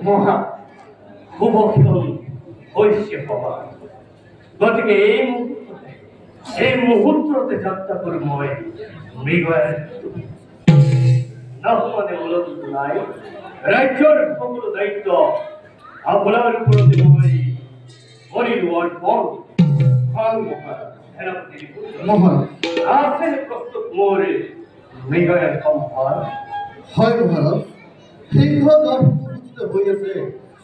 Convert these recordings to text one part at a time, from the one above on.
মহা শুভক্ষণ হৈছে সভা গতিকে এই মুহূৰ্ততে যাত্ৰা কৰি মই মৃগয়াৰ নহমানে মূলত নাই ৰাজ্যৰ সকলো দায়িত্ব আপোনাৰ ওপৰতে মই কৰিলো অৰ্পণ ভাল সেনাপতি আছে প্ৰস্তুত মোৰ মৃগয়াৰ সম্ভাৰ হয় মহাৰাজ সিংহ দৰ্শিত হৈ আছে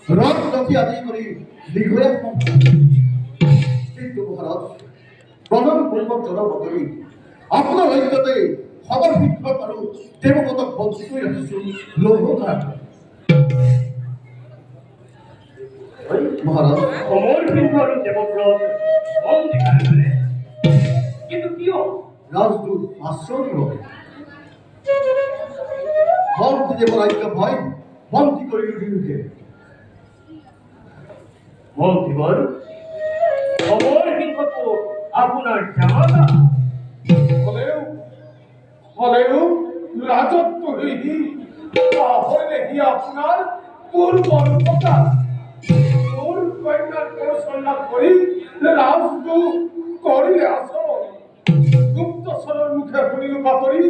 ৰথ ৰখি আদি কৰি দীঘলীয়া কিন্তু মহাৰাজ প্ৰধান পূৰ্বক জনা বাতৰি আপোনাৰ ৰাজ্যতে সবৰ শিক্ষক আৰু দেৱগতক বন্দী কৰি ৰাখিছোঁ লৌহকাৰ মহাৰাজ অমৰ সিংহ আৰু দেৱব্ৰত বন্দী কৰে কিন্তু কিয় ৰাজদূত আশ্ৰয় দিব বন্দী দেৱ ৰাজ্য ভয় বন্দী কৰি দুয়োকে মন্ত্ৰীবৰ অমৰ সিংহটো আপোনাৰ জামাতা হলেও রাজত্ব হইনি হইলে কি আপনার পূর্ব কথা তোর কন্যার কৌশল্যা করি রাজদূত করিলে আসন গুপ্তচরের মুখে শুনিল বাতরি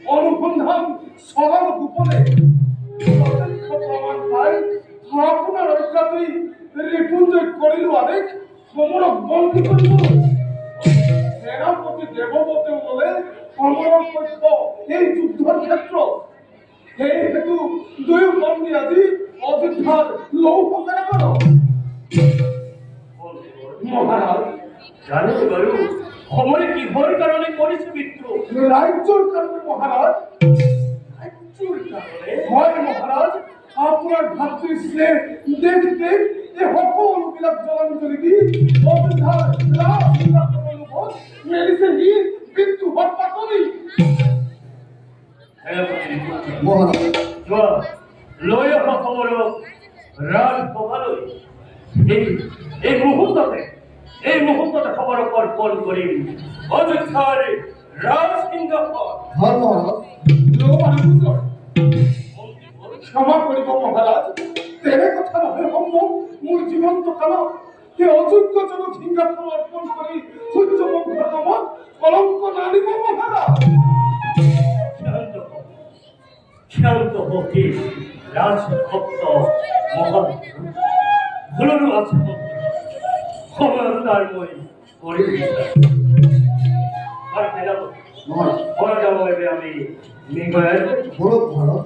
অনুসন্ধান সরল গোপনে প্রমাণ পাই আপনার অজ্ঞাতি রিপুঞ্জয় করিল আরেক সমরক বন্দী করিল সেনাপতি দেববতে বলে সমরক পক্ষ এই যুদ্ধের ক্ষেত্র এই হেতু দুই বন্দী আদি অযোধ্যার লৌহ কেন করো মহারাজ জানো বাৰু সময় কিহৰ কাৰণে কৰিছে মিত্ৰ ৰাজ্যৰ কাৰণে মহাৰাজ ৰাজ্যৰ কাৰণে হয় মহারাজ আপনার ভাতৃ স্নেহ দেখতে এ সকল বিলাক জলাঞ্জলি দি অযোধ্যার লাভ মেলিছে হি কিন্তু হত্যা করি মহারাজ যোৱা লৈ অহা সময়ত ৰাজসভালৈ এই মুহূৰ্ততে খবৰক অৰ্পণ কৰিম অযোধ্যাৰ ৰাজসিংহাসন হয় মহাৰাজ ক্ষমা কৰিব মহাৰাজ তেনে কথা নহে সম্ভব মোৰ জীবন্ত কাল কে অযোগ্যজনক সিংহাসন অৰ্পণ কৰি সূৰ্যবংশ নামত কলঙ্ক নানিব মহাৰাজ শান্ত হতে ৰাজভক্ত মহান ভুলৰো আছে সমানতাৰ মই কৰি আৰ সেনাপতি বড় যাব এবে আমি মৃগয়াৰ বড় মহাৰাজ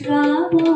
Rama